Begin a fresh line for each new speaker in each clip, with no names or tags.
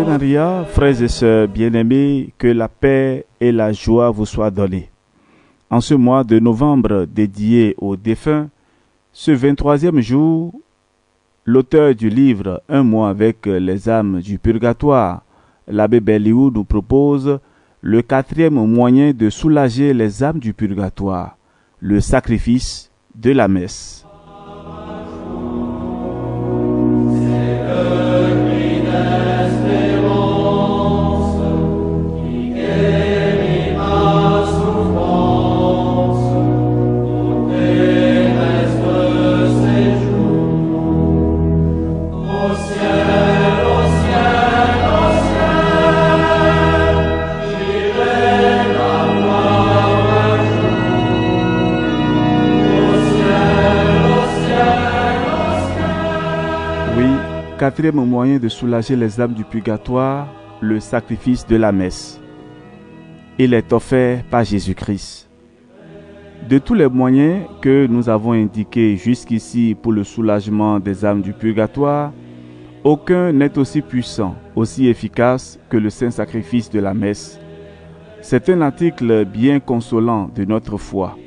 partenariat, frères et sœurs bien-aimés, que la paix et la joie vous soient données. En ce mois de novembre dédié aux défunts, ce 23e jour, l'auteur du livre « Un mois avec les âmes du purgatoire », l'abbé Belliou, nous propose le 4e moyen de soulager les âmes du purgatoire, le sacrifice de la messe. Quatrième moyen de soulager les âmes du purgatoire, le sacrifice de la messe. Il est offert par Jésus-Christ. De tous les moyens que nous avons indiqués jusqu'ici pour le soulagement des âmes du purgatoire, aucun n'est aussi puissant, aussi efficace que le saint sacrifice de la messe. C'est un article bien consolant de notre foi.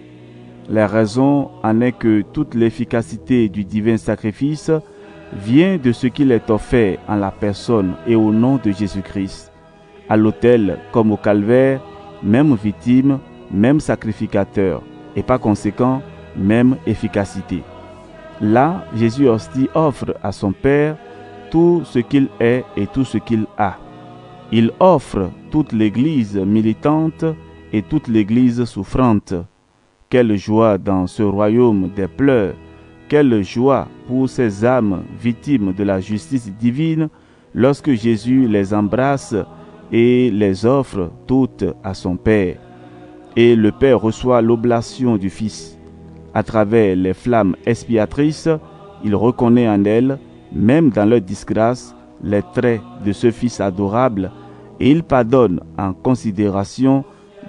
La raison en est que toute l'efficacité du divin sacrifice vient de ce qu'il est offert en la personne et au nom de Jésus-Christ. À l'autel comme au calvaire, même victime, même sacrificateur, et par conséquent, même efficacité. Là, Jésus hostie offre à son Père tout ce qu'il est et tout ce qu'il a. Il offre toute l'Église militante et toute l'Église souffrante. Quelle joie dans ce royaume des pleurs! Quelle joie pour ces âmes victimes de la justice divine lorsque Jésus les embrasse et les offre toutes à son Père. Et le Père reçoit l'oblation du Fils. À travers les flammes expiatrices, il reconnaît en elles, même dans leur disgrâce, les traits de ce Fils adorable et il pardonne en considération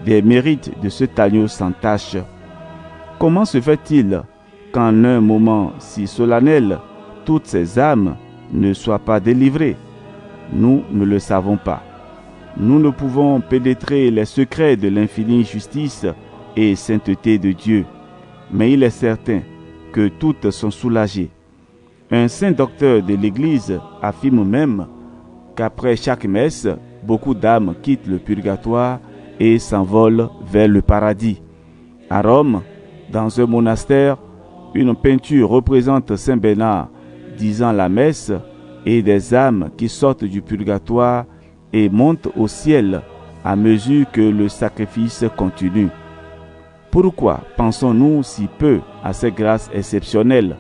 des mérites de cet agneau sans tache. Comment se fait-il qu'en un moment si solennel, toutes ces âmes ne soient pas délivrées? Nous ne le savons pas. Nous ne pouvons pénétrer les secrets de l'infinie justice et sainteté de Dieu, mais il est certain que toutes sont soulagées. Un saint docteur de l'Église affirme même qu'après chaque messe, beaucoup d'âmes quittent le purgatoire et s'envolent vers le paradis. À Rome, dans un monastère, une peinture représente Saint Bernard disant la messe et des âmes qui sortent du purgatoire et montent au ciel à mesure que le sacrifice continue. Pourquoi pensons-nous si peu à ces grâces exceptionnelles?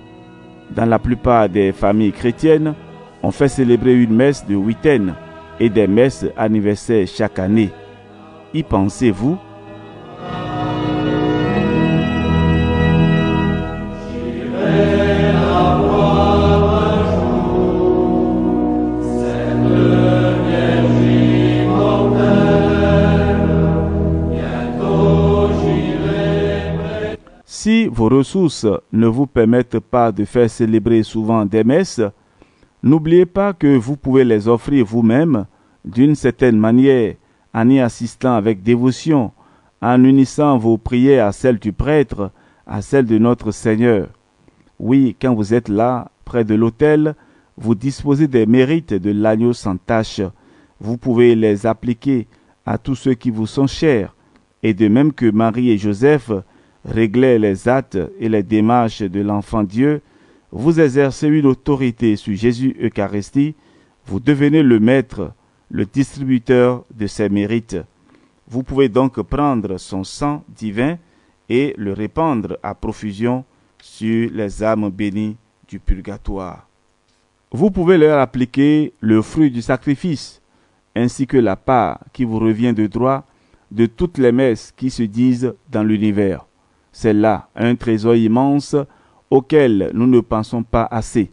Dans la plupart des familles chrétiennes, on fait célébrer une messe de huitaine et des messes anniversaires chaque année. Y pensez-vous? Si vos ressources ne vous permettent pas de faire célébrer souvent des messes, n'oubliez pas que vous pouvez les offrir vous-même d'une certaine manière en y assistant avec dévotion, en unissant vos prières à celles du prêtre, à celles de notre Seigneur. Oui, quand vous êtes là, près de l'autel, vous disposez des mérites de l'agneau sans tache. Vous pouvez les appliquer à tous ceux qui vous sont chers, et de même que Marie et Joseph réglaient les actes et les démarches de l'enfant Dieu, vous exercez une autorité sur Jésus Eucharistie, vous devenez le maître, le distributeur de ses mérites. Vous pouvez donc prendre son sang divin et le répandre à profusion sur les âmes bénies du purgatoire. Vous pouvez leur appliquer le fruit du sacrifice, ainsi que la part qui vous revient de droit de toutes les messes qui se disent dans l'univers. C'est là un trésor immense auquel nous ne pensons pas assez,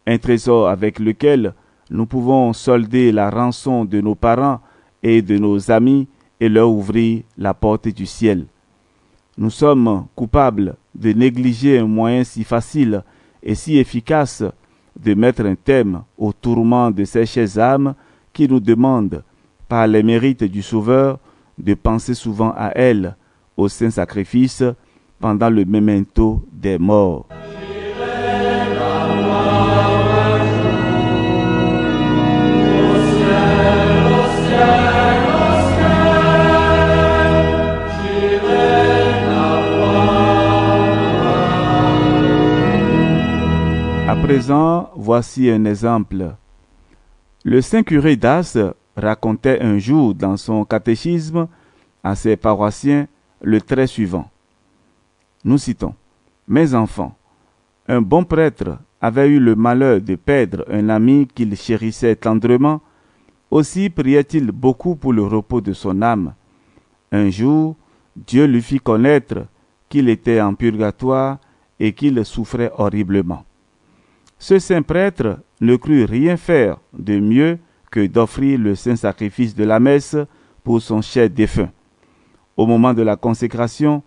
un trésor avec lequel nous pouvons solder la rançon de nos parents et de nos amis et leur ouvrir la porte du ciel. Nous sommes coupables de négliger un moyen si facile et si efficace de mettre un terme au tourment de ces chères âmes qui nous demande, par les mérites du Sauveur, de penser souvent à elle, au saint sacrifice, pendant le memento des morts. À présent, voici un exemple. Le saint curé d'Ars racontait un jour dans son catéchisme à ses paroissiens le trait suivant. Nous citons: « Mes enfants, un bon prêtre avait eu le malheur de perdre un ami qu'il chérissait tendrement, aussi priait-il beaucoup pour le repos de son âme. Un jour, Dieu lui fit connaître qu'il était en purgatoire et qu'il souffrait horriblement. Ce saint prêtre ne crut rien faire de mieux que d'offrir le saint sacrifice de la messe pour son cher défunt. Au moment de la consécration,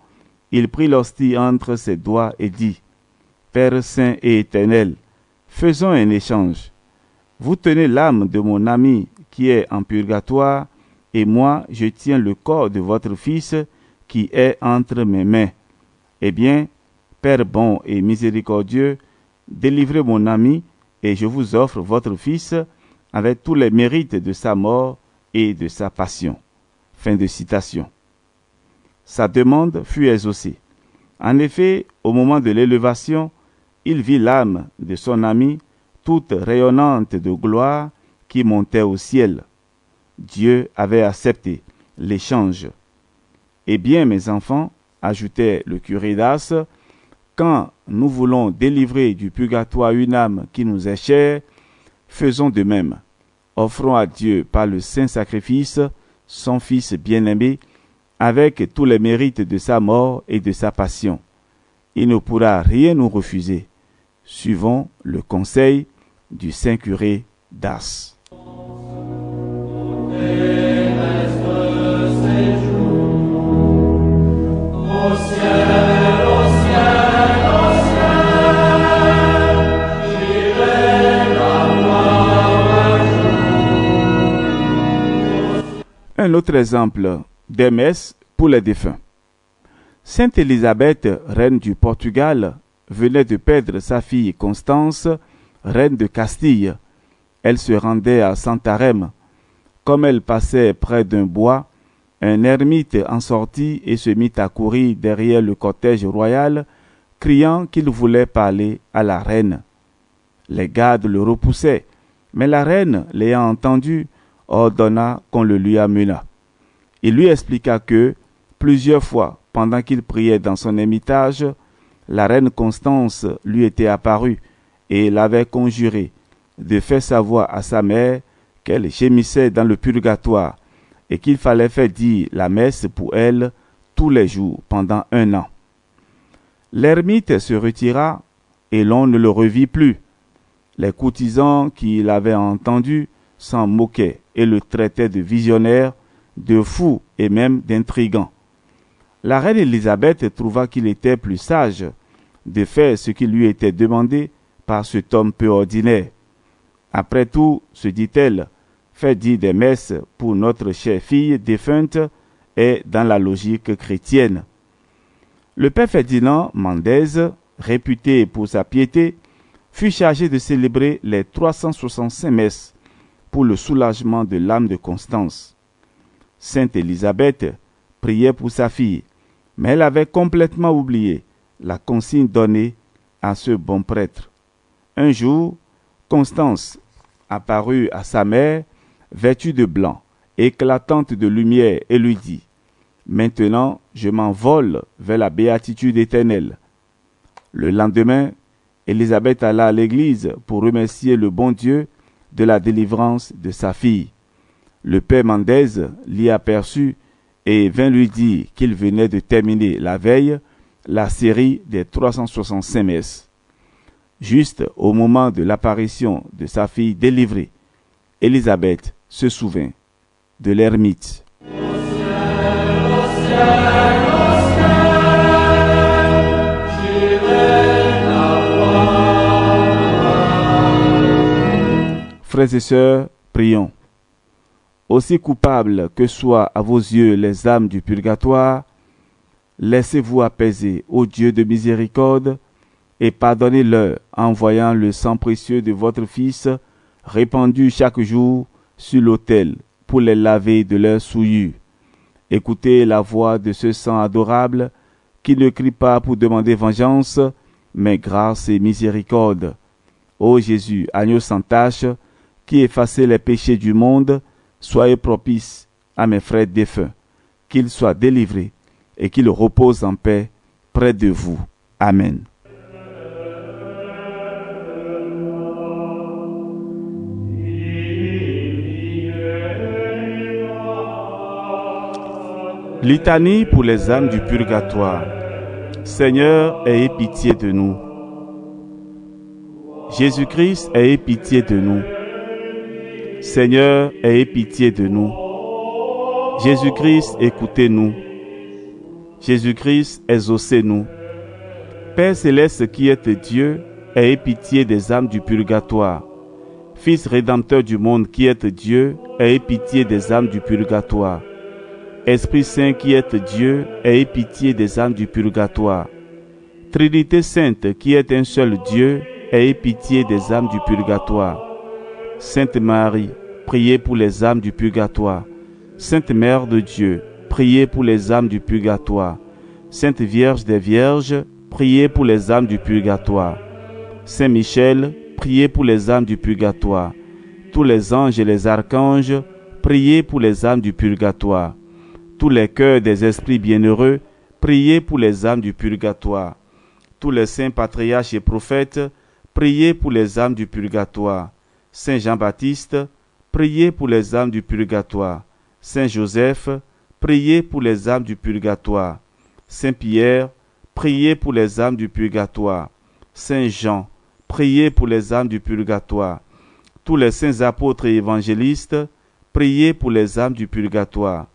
il prit l'hostie entre ses doigts et dit: « Père saint et éternel, faisons un échange. Vous tenez l'âme de mon ami qui est en purgatoire, et moi je tiens le corps de votre fils qui est entre mes mains. Eh bien, Père bon et miséricordieux, délivrez mon ami, et je vous offre votre fils avec tous les mérites de sa mort et de sa passion. » Fin de citation. Sa demande fut exaucée. En effet, au moment de l'élévation, il vit l'âme de son ami toute rayonnante de gloire qui montait au ciel. Dieu avait accepté l'échange. « Eh bien, mes enfants, ajoutait le curé d'Ars, quand nous voulons délivrer du purgatoire une âme qui nous est chère, faisons de même. Offrons à Dieu par le saint sacrifice son Fils bien-aimé, avec tous les mérites de sa mort et de sa passion. Il ne pourra rien nous refuser. Suivons le conseil du saint curé d'Ars. Un autre exemple des messes pour les défunts. Sainte Élisabeth, reine du Portugal, venait de perdre sa fille Constance, reine de Castille. Elle se rendait à Santarém. Comme elle passait près d'un bois, un ermite en sortit et se mit à courir derrière le cortège royal, criant qu'il voulait parler à la reine. Les gardes le repoussaient, mais la reine, l'ayant entendu, ordonna qu'on le lui amenât. Il lui expliqua que, plusieurs fois, pendant qu'il priait dans son ermitage, la reine Constance lui était apparue et l'avait conjuré de faire savoir à sa mère qu'elle gémissait dans le purgatoire et qu'il fallait faire dire la messe pour elle tous les jours pendant 1 an. L'ermite se retira et l'on ne le revit plus. Les courtisans qui l'avaient entendu s'en moquaient et le traitaient de visionnaire, de fou et même d'intrigant. La reine Élisabeth trouva qu'il était plus sage de faire ce qui lui était demandé par cet homme peu ordinaire. Après tout, se dit-elle, faire dire des messes pour notre chère fille défunte est dans la logique chrétienne. Le père Ferdinand Mendès, réputé pour sa piété, fut chargé de célébrer les 365 messes pour le soulagement de l'âme de Constance. Sainte Élisabeth priait pour sa fille, mais elle avait complètement oublié la consigne donnée à ce bon prêtre. Un jour, Constance apparut à sa mère, vêtue de blanc, éclatante de lumière, et lui dit: « Maintenant, je m'envole vers la béatitude éternelle. » Le lendemain, Élisabeth alla à l'église pour remercier le bon Dieu de la délivrance de sa fille. Le père Mendès l'y aperçut et vint lui dire qu'il venait de terminer la veille la série des 365 messes. Juste au moment de l'apparition de sa fille délivrée, Élisabeth se souvint de l'ermite. Frères et sœurs, prions. Aussi coupables que soient à vos yeux les âmes du purgatoire, laissez-vous apaiser, ô Dieu de miséricorde, et pardonnez-leur en envoyant le sang précieux de votre Fils, répandu chaque jour sur l'autel pour les laver de leurs souillures. Écoutez la voix de ce sang adorable qui ne crie pas pour demander vengeance, mais grâce et miséricorde. Ô Jésus, agneau sans tache, qui effacez les péchés du monde, soyez propice à mes frères défunts, qu'ils soient délivrés et qu'ils reposent en paix près de vous. Amen. Litanie pour les âmes du purgatoire. Seigneur, ayez pitié de nous. Jésus-Christ, ayez pitié de nous. Seigneur, ayez pitié de nous. Jésus-Christ, écoutez-nous. Jésus-Christ, exaucez-nous. Père céleste qui êtes Dieu, ayez pitié des âmes du purgatoire. Fils rédempteur du monde qui êtes Dieu, ayez pitié des âmes du purgatoire. Esprit Saint qui êtes Dieu, ayez pitié des âmes du purgatoire. Trinité Sainte qui est un seul Dieu, ayez pitié des âmes du purgatoire. Sainte Marie, priez pour les âmes du purgatoire. Sainte Mère de Dieu, priez pour les âmes du purgatoire. Sainte Vierge des Vierges, priez pour les âmes du purgatoire. Saint Michel, priez pour les âmes du purgatoire. Tous les anges et les archanges, priez pour les âmes du purgatoire. Tous les cœurs des esprits bienheureux, priez pour les âmes du purgatoire. Tous les saints patriarches et prophètes, priez pour les âmes du purgatoire. Saint Jean-Baptiste, priez pour les âmes du purgatoire. Saint Joseph, priez pour les âmes du purgatoire. Saint Pierre, priez pour les âmes du purgatoire. Saint Jean, priez pour les âmes du purgatoire. Tous les saints apôtres et évangélistes, priez pour les âmes du purgatoire.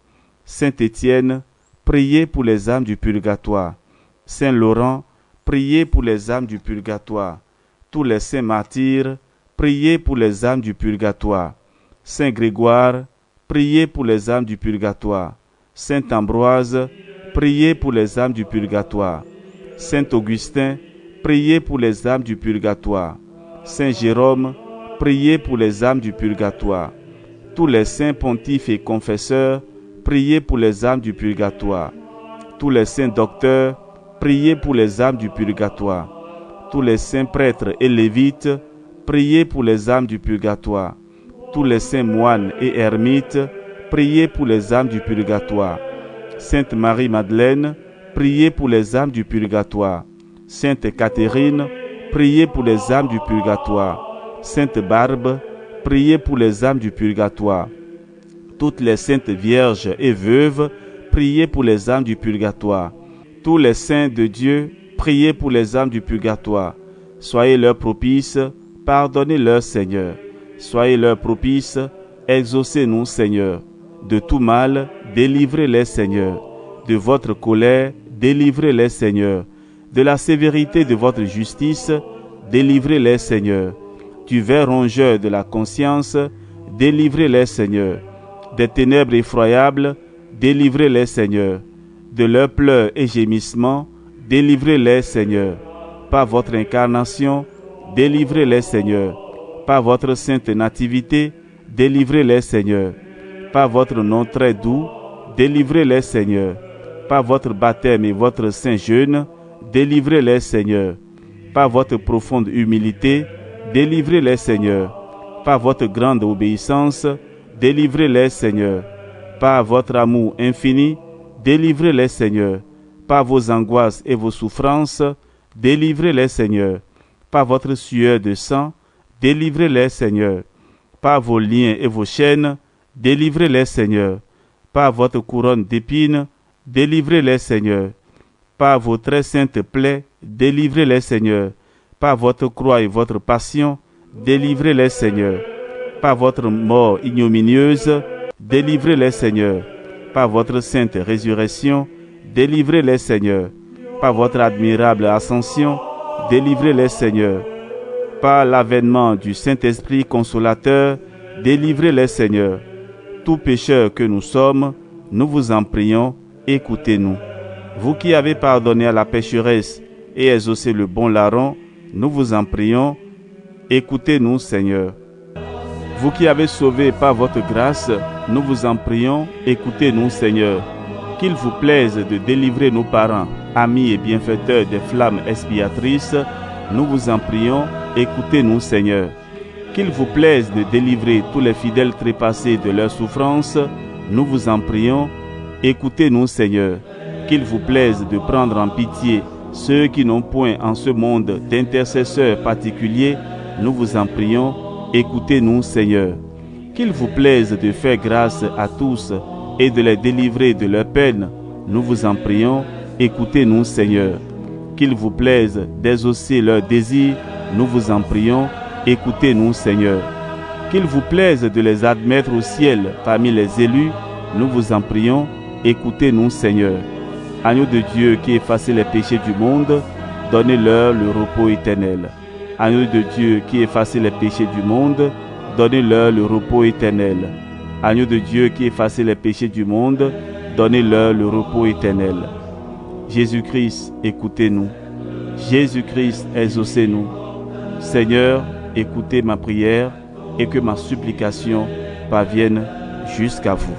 Saint Étienne, priez pour les âmes du purgatoire. Saint Laurent, priez pour les âmes du purgatoire. Tous les saints martyrs, priez pour les âmes du purgatoire. Saint Grégoire, priez pour les âmes du purgatoire. Saint Ambroise, priez pour les âmes du purgatoire. Saint Augustin, priez pour les âmes du purgatoire. Saint Jérôme, priez pour les âmes du purgatoire. Tous les saints pontifes et confesseurs, priez pour les âmes du purgatoire. Tous les saints docteurs, priez pour les âmes du purgatoire. Tous les saints prêtres et lévites, priez pour les âmes du purgatoire. Tous les saints moines et ermites, priez pour les âmes du purgatoire. Sainte Marie-Madeleine, priez pour les âmes du purgatoire. Sainte Catherine, priez pour les âmes du purgatoire. Sainte Barbe, priez pour les âmes du purgatoire. Toutes les saintes vierges et veuves, priez pour les âmes du purgatoire. Tous les saints de Dieu, priez pour les âmes du purgatoire. Soyez leur propices, pardonnez-leur, Seigneur. Soyez leur propices, exaucez-nous, Seigneur. De tout mal, délivrez-les, Seigneur. De votre colère, délivrez-les, Seigneur. De la sévérité de votre justice, délivrez-les, Seigneur. Du ver rongeur de la conscience, délivrez-les, Seigneur. Des ténèbres effroyables, délivrez-les, Seigneur. De leurs pleurs et gémissements, délivrez-les, Seigneur. Par votre incarnation, délivrez-les, Seigneur. Par votre sainte nativité, délivrez-les, Seigneur. Par votre nom très doux, délivrez-les, Seigneur. Par votre baptême et votre saint jeûne, délivrez-les, Seigneur. Par votre profonde humilité, délivrez-les, Seigneur. Par votre grande obéissance, délivrez-les, Seigneur. Par votre amour infini, délivrez-les, Seigneur. Par vos angoisses et vos souffrances, délivrez-les, Seigneur. Par votre sueur de sang, délivrez-les, Seigneur. Par vos liens et vos chaînes, délivrez-les, Seigneur. Par votre couronne d'épines, délivrez-les, Seigneur. Par vos très saintes plaies, délivrez-les, Seigneur. Par votre croix et votre passion, délivrez-les, Seigneur. Par votre mort ignominieuse, délivrez-les, Seigneur. Par votre sainte résurrection, délivrez-les, Seigneur. Par votre admirable ascension, délivrez-les, Seigneur. Par l'avènement du Saint-Esprit consolateur, délivrez-les, Seigneur. tout pécheur que nous sommes, nous vous en prions, écoutez-nous. Vous qui avez pardonné à la pécheresse et exaucé le bon larron, nous vous en prions, écoutez-nous, Seigneur. Vous qui avez sauvé par votre grâce, nous vous en prions, écoutez-nous, Seigneur. Qu'il vous plaise de délivrer nos parents, amis et bienfaiteurs des flammes expiatrices, nous vous en prions, écoutez-nous, Seigneur. Qu'il vous plaise de délivrer tous les fidèles trépassés de leurs souffrances, nous vous en prions, écoutez-nous, Seigneur. Qu'il vous plaise de prendre en pitié ceux qui n'ont point en ce monde d'intercesseurs particuliers, nous vous en prions, écoutez-nous, Seigneur. Qu'il vous plaise de faire grâce à tous et de les délivrer de leurs peines, nous vous en prions, écoutez-nous, Seigneur. Qu'il vous plaise d'exaucer leurs désirs, nous vous en prions, écoutez-nous, Seigneur. Qu'il vous plaise de les admettre au ciel parmi les élus, nous vous en prions, écoutez-nous, Seigneur. Agneau de Dieu qui effacez les péchés du monde, donnez-leur le repos éternel. Agneau de Dieu qui effacez les péchés du monde, donnez-leur le repos éternel. Agneau de Dieu qui effacez les péchés du monde, donnez-leur le repos éternel. Jésus-Christ, écoutez-nous. Jésus-Christ, exaucez-nous. Seigneur, écoutez ma prière et que ma supplication parvienne jusqu'à vous.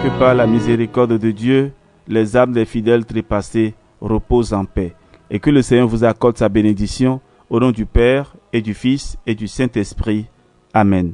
Que par la miséricorde de Dieu, les âmes des fidèles trépassés reposent en paix et que le Seigneur vous accorde sa bénédiction au nom du Père et du Fils et du Saint-Esprit. Amen.